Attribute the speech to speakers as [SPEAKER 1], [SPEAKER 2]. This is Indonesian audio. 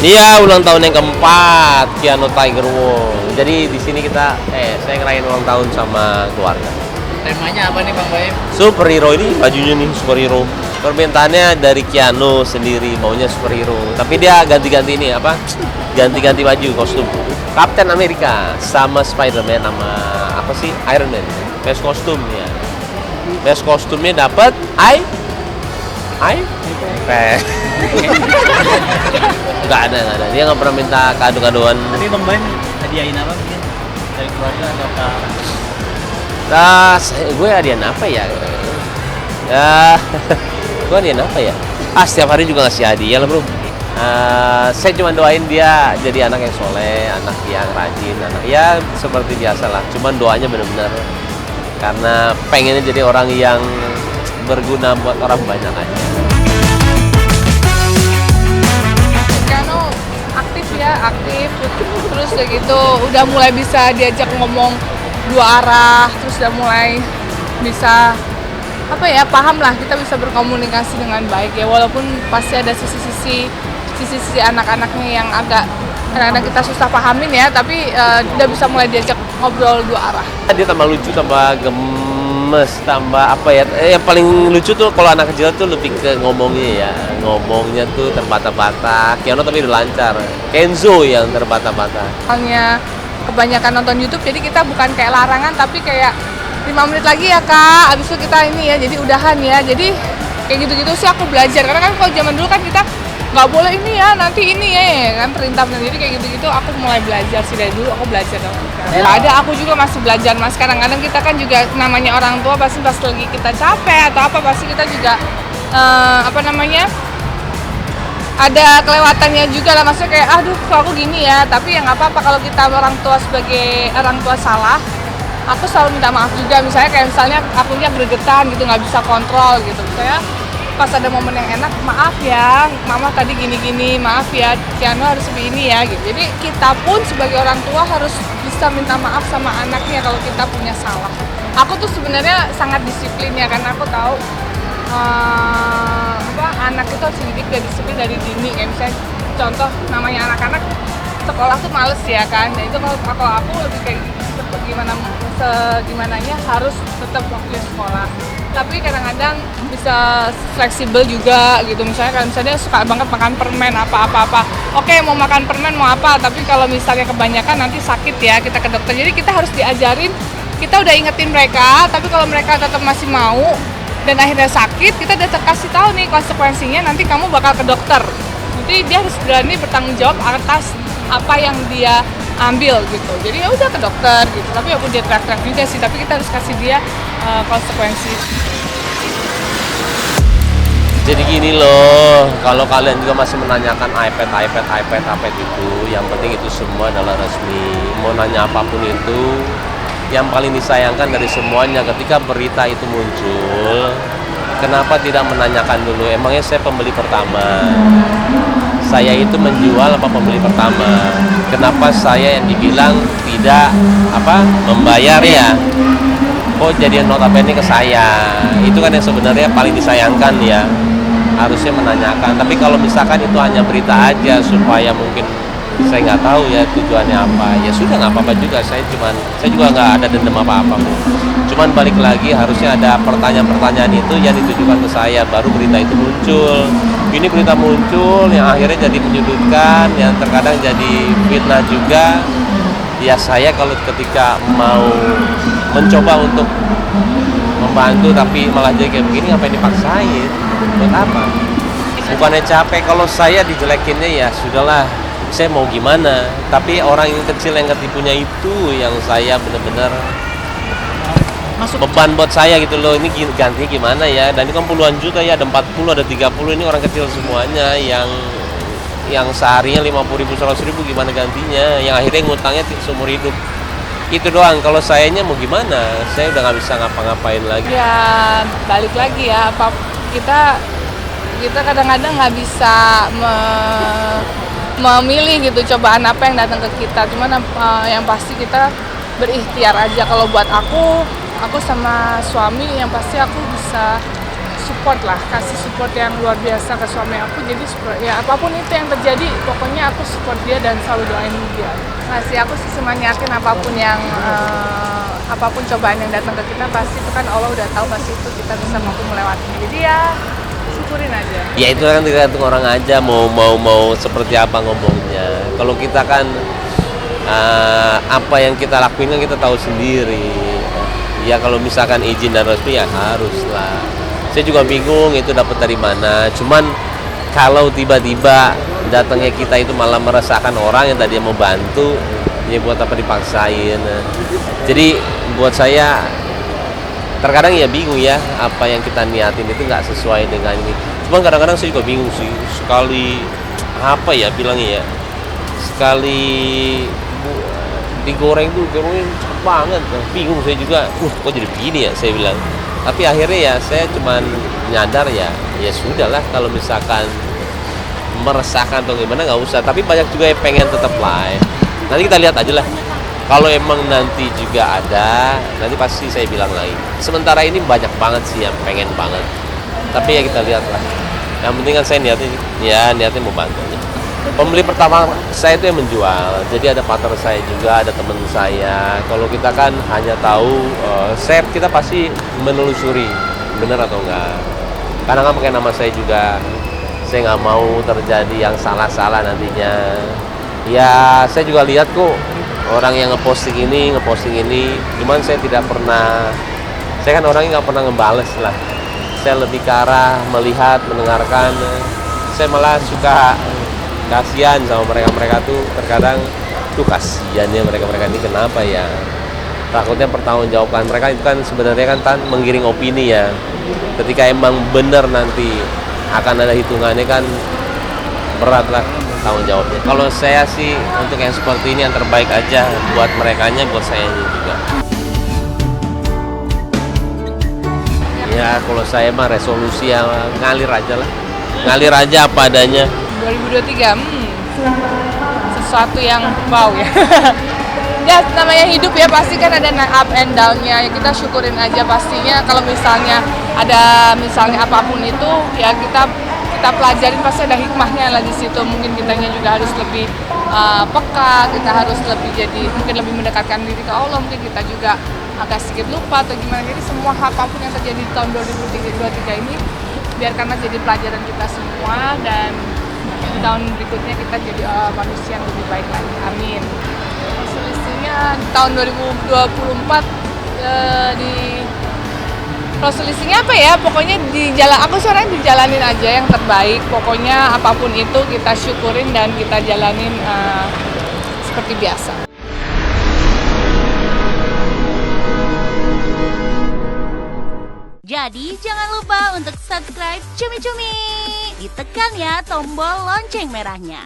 [SPEAKER 1] Iya, ulang tahun yang keempat Keanu Tiger Wong. Jadi di sini saya ngerayain ulang tahun sama keluarga.
[SPEAKER 2] Temanya apa nih Bang Boy?
[SPEAKER 1] Superhero ini bajunya nih superhero. Permintaannya dari Keanu sendiri maunya superhero. Tapi dia ganti-ganti ini apa? Ganti-ganti baju kostum. Captain America sama Spider-Man sama apa sih? Iron Man. Best kostum ya. Best kostumnya dapat nggak ada. Dia nggak pernah minta kado-kadoan.
[SPEAKER 2] Tapi Bang Boy hadiahin apa mungkin dari keluarga atau
[SPEAKER 1] Gue hadiah apa ya? Gue hadiah apa ya? Setiap hari juga ngasih hadiah lah bro. Saya cuma doain dia jadi anak yang soleh, anak yang rajin, anak ya seperti biasa lah. Cuman doanya benar-benar karena pengennya jadi orang yang berguna buat orang banyak aja.
[SPEAKER 3] Aktif terus udah gitu udah mulai bisa diajak ngomong dua arah, terus udah mulai bisa paham lah, kita bisa berkomunikasi dengan baik ya, walaupun pasti ada sisi anak-anaknya yang agak kadang-kadang kita susah pahamin ya, tapi udah bisa mulai diajak ngobrol dua arah.
[SPEAKER 1] Dia tambah lucu, tambah gemes, tambah yang paling lucu tuh kalau anak kecil tuh lebih ke ngomongnya tuh terbata-bata. Keanu tapi udah lancar, Kenzo yang terbata-bata.
[SPEAKER 3] Soalnya kebanyakan nonton YouTube, jadi kita bukan kayak larangan, tapi kayak 5 menit lagi ya kak, abis itu kita ini ya, jadi udahan ya, jadi kayak gitu-gitu sih aku belajar, karena kan kalau zaman dulu kan kita nggak boleh ini ya, nanti ini ya kan perintah, jadi kayak gitu-gitu aku mulai belajar sih, dari dulu aku belajar. Ada, aku juga masih belajar mas, kadang-kadang kita kan juga namanya orang tua pasti pas lagi kita capek atau apa, pasti kita juga ada kelewatannya juga lah, maksudnya kayak aduh kok aku gini ya, tapi ya nggak apa-apa kalau kita orang tua sebagai orang tua salah, aku selalu minta maaf juga, misalnya akunya gregetan gitu, nggak bisa kontrol gitu, misalnya pas ada momen yang enak, maaf ya mama tadi gini-gini, maaf ya Keanu harus begini ya gitu. Jadi kita pun sebagai orang tua harus bisa minta maaf sama anaknya kalau kita punya salah. Aku tuh sebenarnya sangat disiplin ya, karena aku tahu anak itu harus dididik dan disiplin dari dini. Kayak misalnya contoh, namanya anak-anak sekolah tuh males ya kan, dan itu kalau aku lebih kayak gimananya harus tetap waktu sekolah, tapi kadang-kadang bisa fleksibel juga gitu. Misalnya dia suka banget makan permen apa-apa, oke mau makan permen mau apa, tapi kalau misalnya kebanyakan nanti sakit ya, kita ke dokter. Jadi kita harus diajarin, kita udah ingetin mereka, tapi kalau mereka tetap masih mau dan akhirnya sakit, kita udah kasih tahu nih konsekuensinya, nanti kamu bakal ke dokter. Jadi dia harus berani bertanggung jawab atas apa yang dia ambil gitu. Jadi ya udah ke dokter gitu. Tapi walaupun dia teriak-teriak juga sih, tapi kita harus kasih dia konsekuensi.
[SPEAKER 1] Jadi gini loh, kalau kalian juga masih menanyakan iPad itu, yang penting itu semua adalah resmi. Mau nanya apapun itu, yang paling disayangkan dari semuanya ketika berita itu muncul, kenapa tidak menanyakan dulu, emangnya saya pembeli pertama? Saya itu menjual apa pembeli pertama? Kenapa saya yang dibilang tidak membayar ya? Kok jadi notabene ke saya? Itu kan yang sebenarnya paling disayangkan ya. Harusnya menanyakan. Tapi kalau misalkan itu hanya berita aja supaya mungkin saya nggak tahu ya tujuannya apa, ya sudah nggak apa-apa juga. Saya juga nggak ada dendam apa-apa. Cuman balik lagi harusnya ada pertanyaan-pertanyaan itu yang ditujukan ke saya, baru berita itu muncul. Ini berita muncul yang akhirnya jadi menyudutkan, yang terkadang jadi fitnah juga. Ya saya kalau ketika mau mencoba untuk membantu tapi malah jadi kayak begini, ngapain dipaksain? Buat apa? Bukannya capek, kalau saya dijelekinnya ya sudahlah, saya mau gimana. Tapi orang yang kecil yang ketipunya itu yang saya benar-benar beban buat saya gitu loh. Ini gantinya gimana ya? Dan ini kan puluhan juta ya, ada 40, ada 30, ini orang kecil semuanya yang seharinya 50.000, 100.000, gimana gantinya? Yang akhirnya ngutangnya seumur hidup. Itu doang. Kalau sayanya mau gimana? Saya udah nggak bisa ngapa-ngapain lagi.
[SPEAKER 3] Ya balik lagi ya, kita kadang-kadang nggak bisa memilih gitu cobaan apa yang datang ke kita. Cuman yang pasti kita berikhtiar aja. Kalau buat aku sama suami yang pasti aku bisa support lah, kasih support yang luar biasa ke suami aku. Jadi ya apapun itu yang terjadi, pokoknya aku support dia dan selalu doain dia. Masih aku sih semuanya yakin apapun cobaan yang datang ke kita, pasti itu kan Allah udah tahu pasti itu kita bisa mampu melewatinya. Jadi ya syukurin aja.
[SPEAKER 1] Ya itu kan tergantung orang aja mau seperti apa ngomongnya. Kalau kita kan apa yang kita lakuin kan kita tahu sendiri. Ya kalau misalkan izin dan resmi ya harus lah. Saya juga bingung itu dapat dari mana. Cuman kalau tiba-tiba datangnya kita itu malah meresahkan orang yang tadi mau bantu, ya buat apa dipaksain. Jadi buat saya terkadang ya bingung ya, apa yang kita niatin itu nggak sesuai dengan ini. Cuman kadang-kadang saya juga bingung sih, sekali apa ya bilangnya ya, sekali digoreng tuh gorengnya cepet banget, bingung saya juga, kok jadi begini ya saya bilang. Tapi akhirnya ya saya cuman nyadar ya sudahlah, kalau misalkan meresahkan atau gimana nggak usah. Tapi banyak juga yang pengen tetap live. Nanti kita lihat aja lah. Kalau emang nanti juga ada, nanti pasti saya bilang lagi. Sementara ini banyak banget sih yang pengen banget. Tapi ya kita lihat lah. Yang penting kan saya niatnya mau bantu aja. Pembeli pertama saya itu yang menjual. Jadi ada partner saya juga, ada teman saya. Kalau kita kan hanya tahu set, kita pasti menelusuri benar atau enggak. Karena kan pakai nama saya juga. Saya nggak mau terjadi yang salah-salah nantinya. Ya saya juga lihat kok orang yang ngeposting ini, cuman saya tidak pernah, saya kan orangnya nggak pernah ngebales lah. Saya lebih ke arah melihat, mendengarkan. Saya malah suka kasihan sama mereka tuh, terkadang tuh kasihannya mereka ini kenapa ya, takutnya pertanggungjawabkan mereka itu kan sebenarnya kan menggiring opini ya. Ketika emang bener nanti akan ada hitungannya kan berat lah tanggung jawabnya. Kalau saya sih untuk yang seperti ini yang terbaik aja buat merekanya, buat saya juga. Ya kalau saya mah resolusi yang ngalir aja lah, ngalir aja apa adanya.
[SPEAKER 3] 2023, sesuatu yang wow ya. Ya namanya hidup ya, pasti kan ada up and down-nya. Ya, kita syukurin aja pastinya. Kalau misalnya ada apapun itu ya kita pelajarin, pasti ada hikmahnya lah di situ. Mungkin kitanya juga harus lebih peka, kita harus mungkin lebih mendekatkan diri ke Allah. Mungkin kita juga agak sedikit lupa atau gimana. Jadi semua apapun yang terjadi di tahun 2023 ini biarkanlah jadi pelajaran kita semua, dan di tahun berikutnya kita jadi manusia yang lebih baik lagi. Amin. Resolusinya di tahun 2024 resolusinya apa ya? Pokoknya aku sekarang dijalanin aja yang terbaik. Pokoknya apapun itu kita syukurin dan kita jalanin seperti biasa.
[SPEAKER 4] Jadi jangan lupa untuk subscribe Cumi Cumi. Ditekan ya tombol lonceng merahnya.